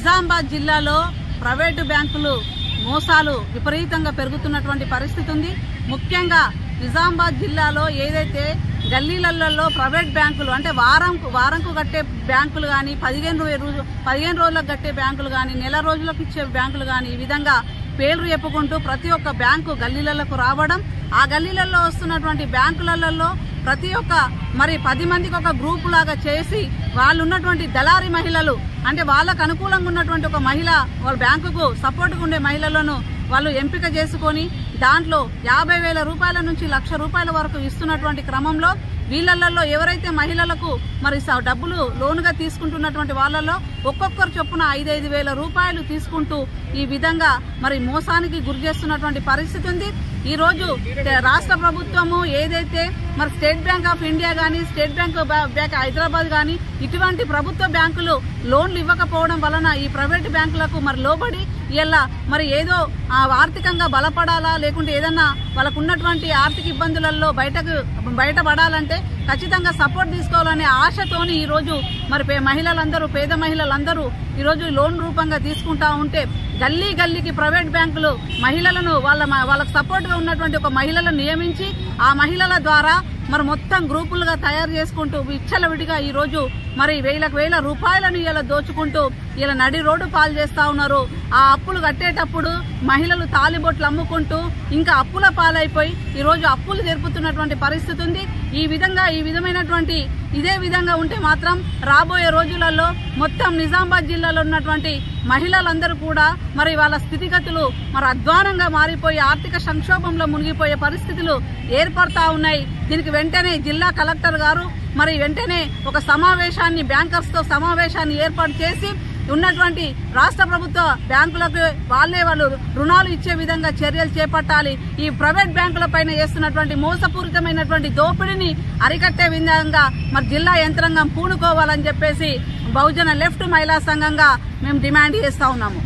నిజామాబాద్ జిల్లాలో ప్రైవేటు బ్యాంకులు మోసాలు విపరీతంగా పెరుగుతున్నటువంటి పరిస్థితి ఉంది. ముఖ్యంగా నిజామాబాద్ జిల్లాలో ఏదైతే గల్లీలలో ప్రైవేట్ బ్యాంకులు అంటే వారంకు కట్టే బ్యాంకులు కానీ 15 రోజులకు కట్టే బ్యాంకులు కానీ నెల రోజులకు ఇచ్చే బ్యాంకులు కానీ ఈ విధంగా పేర్లు చెప్పుకుంటూ ప్రతి ఒక్క బ్యాంకు గల్లీలకు రావడం, ఆ గల్లీలలో వస్తున్నటువంటి బ్యాంకులలో ప్రతి ఒక్క 10 మందికి ఒక గ్రూప్ లాగా చేసి వాళ్ళు ఉన్నటువంటి దళారీ మహిళలు అంటే వాళ్ళకు అనుకూలంగా ఉన్నటువంటి ఒక మహిళ వాళ్ళ బ్యాంకుకు సపోర్ట్గా ఉండే మహిళలను వాళ్ళు ఎంపిక చేసుకొని దాంట్లో 50,000 రూపాయల నుంచి 1,00,000 రూపాయల వరకు ఇస్తున్నటువంటి క్రమంలో వీళ్ళల్లో ఎవరైతే మహిళలకు డబ్బులు లోనుగా తీసుకుంటున్నటువంటి వాళ్ళలో ఒక్కొక్కరు చొప్పున 5,000 రూపాయలు తీసుకుంటూ ఈ విధంగా మోసానికి గురి చేస్తున్నటువంటి పరిస్థితి ఉంది. ఈ రోజు రాష్ట్ర ప్రభుత్వము ఏదైతే స్టేట్ బ్యాంక్ ఆఫ్ ఇండియా గానీ స్టేట్ బ్యాంక్ హైదరాబాద్ గానీ ఇటువంటి ప్రభుత్వ బ్యాంకులు లోన్లు ఇవ్వకపోవడం వలన ఈ ప్రైవేట్ బ్యాంకులకు లోబడి ఇలా ఏదో ఆర్థికంగా బలపడాలా లేకుంటే ఏదన్నా వాళ్ళకు ఉన్నటువంటి ఆర్థిక ఇబ్బందులలో బయటపడాలంటే ఖచ్చితంగా సపోర్ట్ తీసుకోవాలనే ఆశతోని ఈ రోజు మహిళలందరూ పేద మహిళలందరూ ఈ రోజు లోన్ రూపంగా తీసుకుంటా ఉంటే గల్లీకి ప్రైవేట్ బ్యాంకులు మహిళలను వాళ్ళకు సపోర్ట్ గా ఉన్నటువంటి ఒక మహిళలను నియమించి ఆ మహిళల ద్వారా మొత్తం గ్రూపులుగా తయారు చేసుకుంటూ విచ్చలవిడిగా ఈ రోజు వేల రూపాయలను ఇలా దోచుకుంటూ ఇలా నడి రోడ్డు పాలు చేస్తా ఉన్నారు. ఆ అప్పులు కట్టేటప్పుడు మహిళలు తాలిబొట్లు అమ్ముకుంటూ ఇంకా అప్పుల పాలైపోయి ఈ రోజు అప్పులు జరుపుతున్నటువంటి పరిస్థితి ఉంది. ఈ విధమైనటువంటి ఇదే విధంగా ఉంటే మాత్రం రాబోయే రోజులలో మొత్తం నిజామాబాద్ జిల్లాలో ఉన్నటువంటి మహిళలందరూ కూడా వాళ్ళ స్థితిగతులు అధ్వానంగా మారిపోయి ఆర్థిక సంక్షోభంలో మునిగిపోయే పరిస్థితులు ఏర్పడతా ఉన్నాయి. దీనికి వెంటనే జిల్లా కలెక్టర్ గారు వెంటనే ఒక సమావేశాన్ని బ్యాంకర్స్ తో సమావేశాన్ని ఏర్పాటు చేసి ఉన్నటువంటి రాష్ట్ర ప్రభుత్వ బ్యాంకులకు వాళ్ళు రుణాలు ఇచ్చే విధంగా చర్యలు చేపట్టాలి. ఈ ప్రైవేట్ బ్యాంకుల పైన చేస్తున్నటువంటి మోసపూరితమైనటువంటి దోపిడీని అరికట్టే విధంగా జిల్లా యంత్రాంగం పూనుకోవాలని చెప్పేసి బహుజన లెఫ్ట్ మహిళా సంఘంగా మేము డిమాండ్ చేస్తా ఉన్నాము.